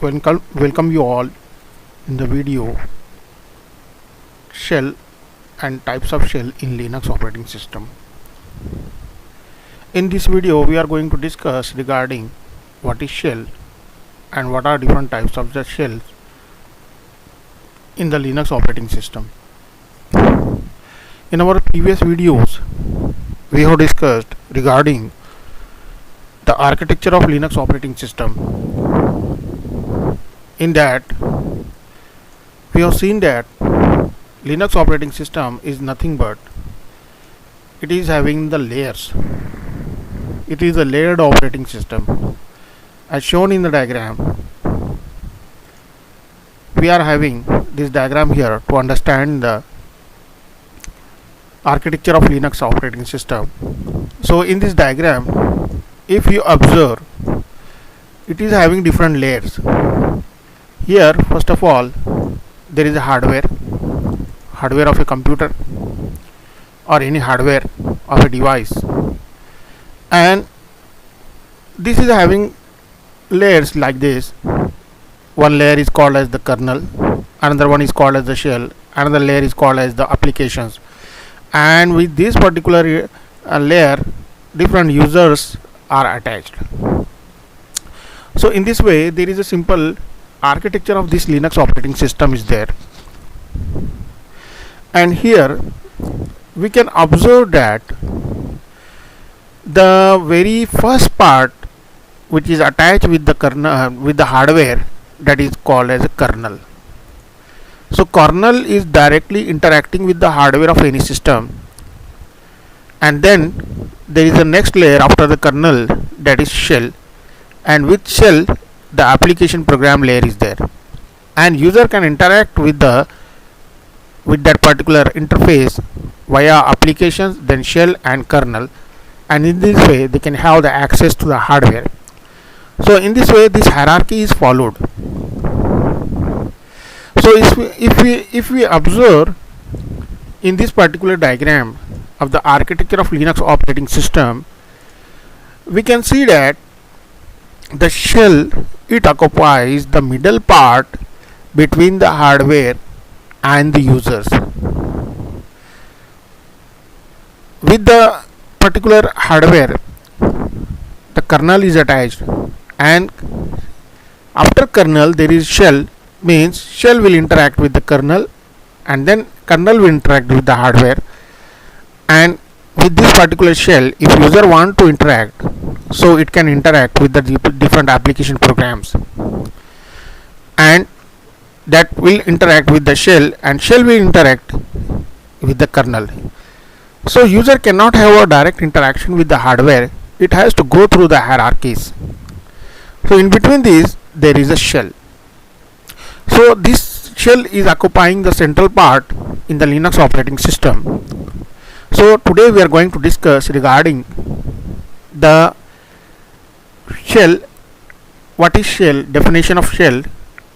Welcome you all in the video shell and types of shell in Linux operating system. In this video we are going to discuss regarding what is shell and what are different types of the shells in the Linux operating system. In our previous videos we have discussed regarding the architecture of Linux operating system. In that we have seen that Linux operating system is nothing but it is having the layers. It is a layered operating system. As shown in the diagram, we are having this diagram here to understand the architecture of Linux operating system. So in this diagram, if you observe, it is having different layers. Here first of all there is a hardware of a computer or any hardware of a device, and this is having layers like this. One layer is called as the kernel, another one is called as the shell, another layer is called as the applications, and with this particular layer different users are attached. So in this way there is a simple architecture of this Linux operating system is there, and here we can observe that the very first part which is attached with the kernel with the hardware, that is called as a kernel. So kernel is directly interacting with the hardware of any system, and then there is a next layer after the kernel, that is shell, and with shell the application program layer is there, and user can interact with that particular interface via applications, then shell and kernel, and in this way they can have the access to the hardware. So in this way this hierarchy is followed. So if we observe in this particular diagram of the architecture of Linux operating system, we can see that the shell, it occupies the middle part between the hardware and the users. With the particular hardware the kernel is attached, and after kernel there is shell, means shell will interact with the kernel and then kernel will interact with the hardware, and with this particular shell if user want to interact, so it can interact with the different application programs, and that will interact with the shell, and shell will interact with the kernel. So user cannot have a direct interaction with the hardware, it has to go through the hierarchies. So in between these there is a shell. So this shell is occupying the central part in the Linux operating system. So today we are going to discuss regarding the shell, what is shell, definition of shell,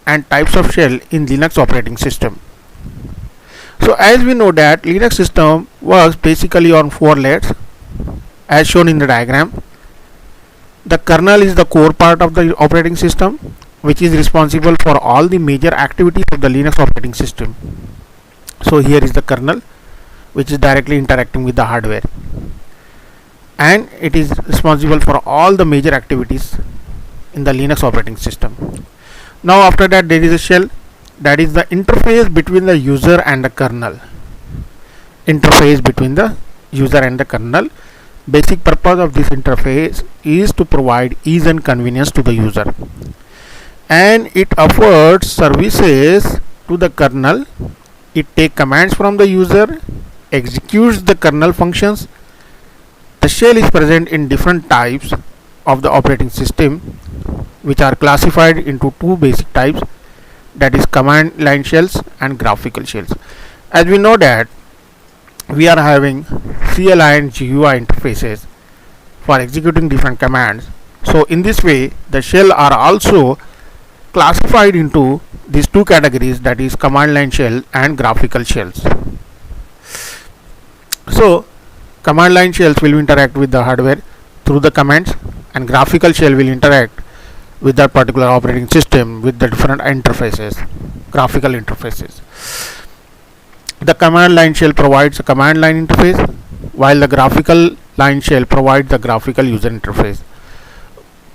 and types of shell in Linux operating system. So as we know that Linux system works basically on 4 layers as shown in the diagram. The kernel is the core part of the operating system, which is responsible for all the major activities of the Linux operating system. So here is the kernel, which is directly interacting with the hardware, and it is responsible for all the major activities in the Linux operating system. Now after that there is a shell, that is the interface between the user and the kernel. Interface between the user and the kernel. Basic purpose of this interface is to provide ease and convenience to the user, and it offers services to the kernel. It takes commands from the user, executes the kernel functions. The shell is present in different types of the operating system, which are classified into 2 basic types, that is command line shells and graphical shells. As we know that we are having CLI and GUI interfaces for executing different commands. So in this way the shell are also classified into these 2 categories, that is command line shell and graphical shells. So command line shells will interact with the hardware through the commands, and graphical shell will interact with that particular operating system with the different interfaces, graphical interfaces. The command line shell provides a command line interface, while the graphical line shell provides the graphical user interface.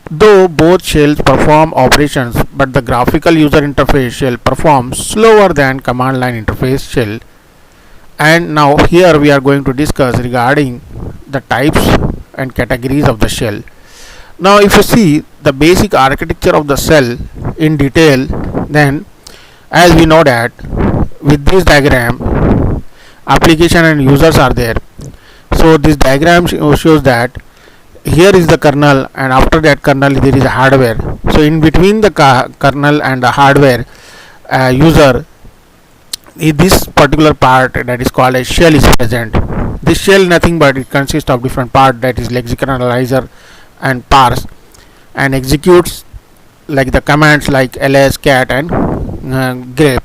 Though both shells perform operations, but the graphical user interface shell performs slower than command line interface shell. And now here we are going to discuss regarding the types and categories of the shell. Now if you see the basic architecture of the shell in detail, then as we know that with this diagram, application and users are there. So this diagram shows that here is the kernel, and after that kernel there is a hardware. So in between the kernel and the hardware user, this particular part that is called as shell is present. This shell nothing but it consists of different parts, that is lexicon analyzer and parse, and executes like the commands like ls, cat and grep.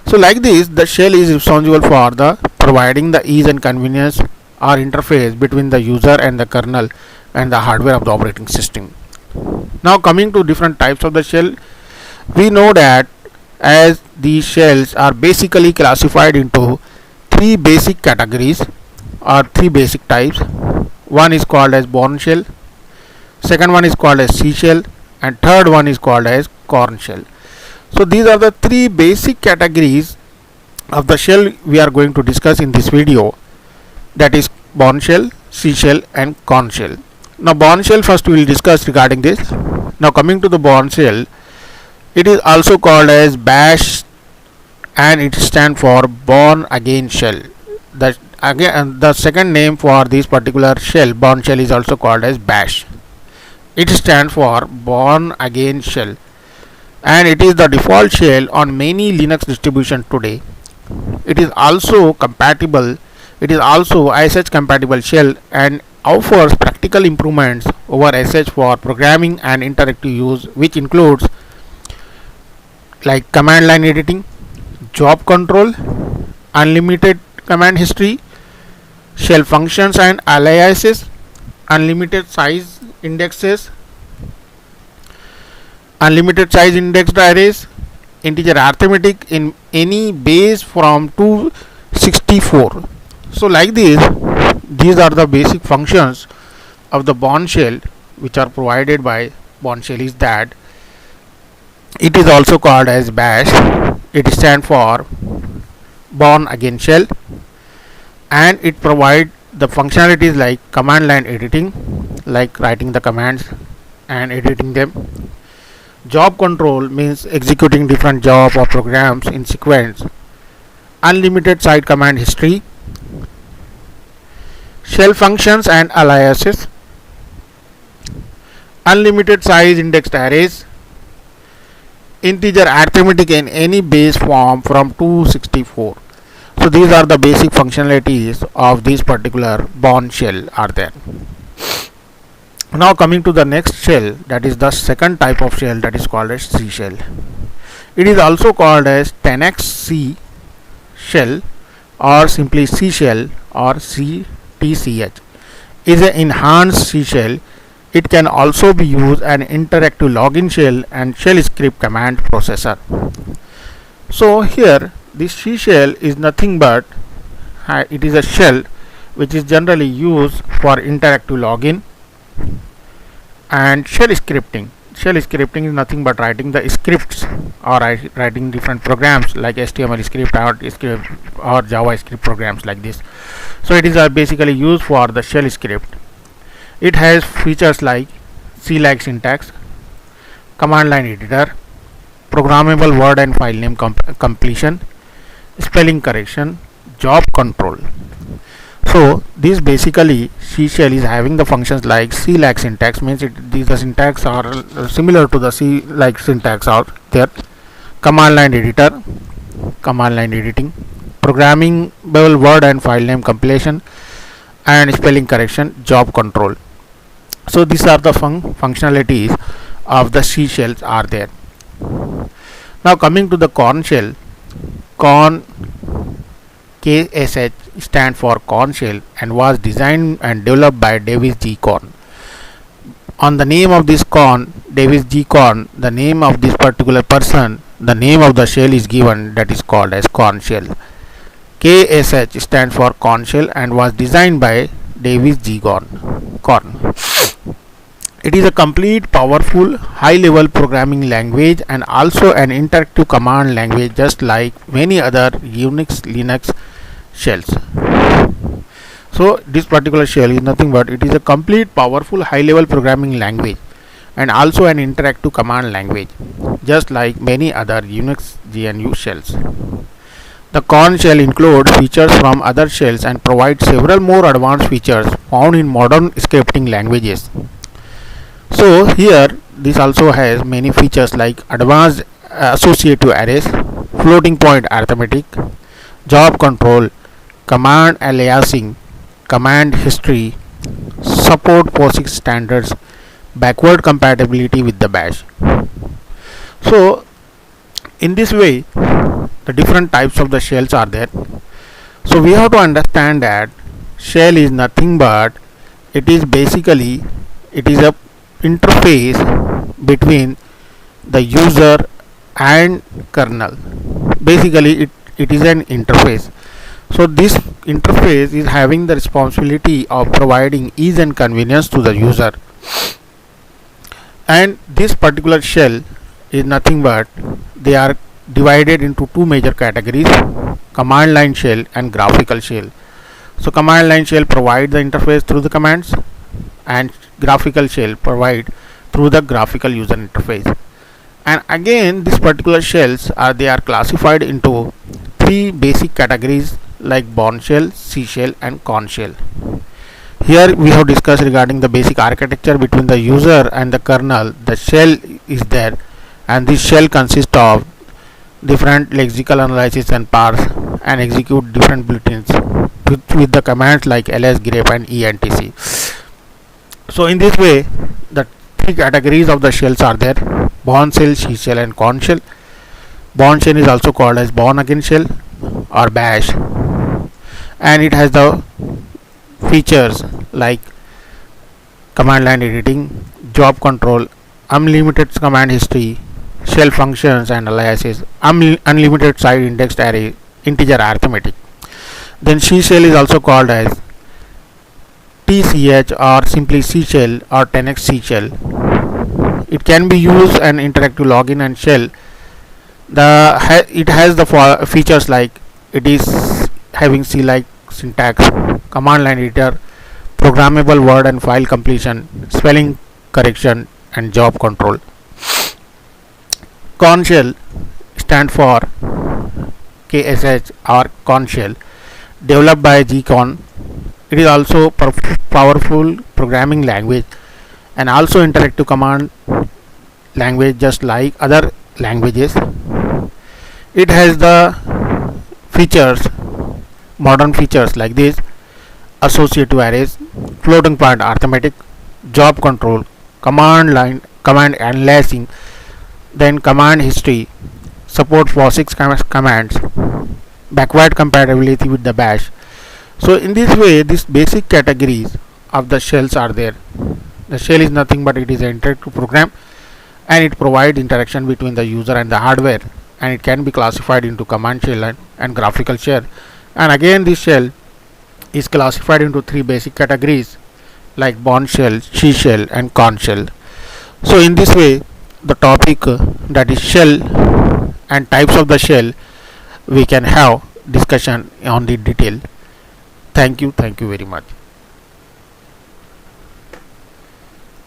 So like this, the shell is responsible for the providing the ease and convenience or interface between the user and the kernel and the hardware of the operating system. Now coming to different types of the shell, we know that as these shells are basically classified into three basic categories or three basic types. One is called as Bourne shell, second one is called as C shell, and third one is called as Korn shell. So these are the three basic categories of the shell we are going to discuss in this video, that is Bourne shell, C shell and Korn shell. Now Bourne shell first we will discuss regarding this. Now coming to the Bourne shell, it is also called as bash and it stands for born again shell. The second name for this particular shell, Bourne shell, is also called as bash. It stands for born again shell, and it is the default shell on many Linux distributions today. It is also compatible. It is also SH compatible shell and offers practical improvements over SH for programming and interactive use, which includes like command line editing, job control, unlimited command history, shell functions and aliases, unlimited size indexes, unlimited size indexed arrays, integer arithmetic in any base from 264. So like this, these are the basic functions of the Bourne shell which are provided by Bourne shell. Is that it is also called as bash. It stands for born again shell, and it provides the functionalities like command line editing, like writing the commands and editing them. Job control means executing different job or programs in sequence. Unlimited side command history, shell functions and aliases, unlimited size indexed arrays, integer arithmetic in any base form from 264. So these are the basic functionalities of this particular Bourne shell are there. Now coming to the next shell, that is the second type of shell, that is called as C shell. It is also called as 10xC shell or simply C shell or CTCH. Is an enhanced C shell. It can also be used an interactive login shell and shell script command processor. So here this C shell is nothing but it is a shell which is generally used for interactive login and shell scripting. Shell scripting is nothing but writing the scripts or writing different programs like HTML script or JavaScript programs like this. So it is basically used for the shell script. It has features like CLAG syntax, command line editor, programmable word and file name completion, spelling correction, job control. So this basically C shell is having the functions like CLAG syntax, means these the syntax are similar to the CLAG syntax out there. Command line editor, command line editing, programmable word and file name completion, and spelling correction, job control. So these are the functionalities of the C shells are there. Now coming to the Korn shell, Korn KSH stand for Korn shell and was designed and developed by Davis G. Korn. on the name of this corn, Davis G. Corn, the name of this particular person, the name of the shell is given, that is called as corn shell. KSH stands for corn shell and was designed by Davis G. Corn. It is a complete, powerful, high-level programming language and also an interactive command language, just like many other Unix, Linux shells. So this particular shell is nothing but it is a complete, powerful, high-level programming language and also an interactive command language, just like many other Unix GNU shells. The corn shell includes features from other shells and provides several more advanced features found in modern scripting languages. So here this also has many features like advanced associative arrays, floating point arithmetic, job control, command aliasing, command history, support POSIX standards, backward compatibility with the bash. So in this way the different types of the shells are there. So we have to understand that shell is nothing but it is a interface between the user and kernel. Basically it is an interface. So this interface is having the responsibility of providing ease and convenience to the user, and this particular shell is nothing but they are divided into two major categories: command line shell and graphical shell. So command line shell provide the interface through the commands and graphical shell provide through the graphical user interface. And again these particular shells are classified into three basic categories like Bourne shell, C shell and corn shell. Here we have discussed regarding the basic architecture between the user and the kernel. The shell is there and this shell consists of different lexical analysis and parse and execute different bulletins with the commands like ls, grep and etc. So in this way the three categories of the shells are there: Bourne shell, C shell and corn shell. Bourne shell is also called as born again shell or bash, and it has the features like command line editing, job control, unlimited command history, shell functions and aliases, unlimited side indexed array, integer arithmetic. Then C shell is also called as TCH or simply C shell or 10x C shell. It can be used an interactive login and shell. It has the features like it is having C-like syntax, command line editor, programmable word and file completion, spelling correction and job control. Corn shell stand for KSH or corn shell, developed by G-Corn. It is also powerful programming language and also interactive command language, just like other languages. It has the features, modern features like this: associative arrays, floating point arithmetic, job control, command aliasing, then command history, support POSIX commands, backward compatibility with the bash. So in this way these basic categories of the shells are there. The shell is nothing but it is an interactive program and it provides interaction between the user and the hardware, and it can be classified into command shell and graphical shell. And again this shell is classified into three basic categories like Bourne shell, C shell and corn shell. So in this way the topic that is shell and types of the shell we can have discussion on the detail. Thank you very much.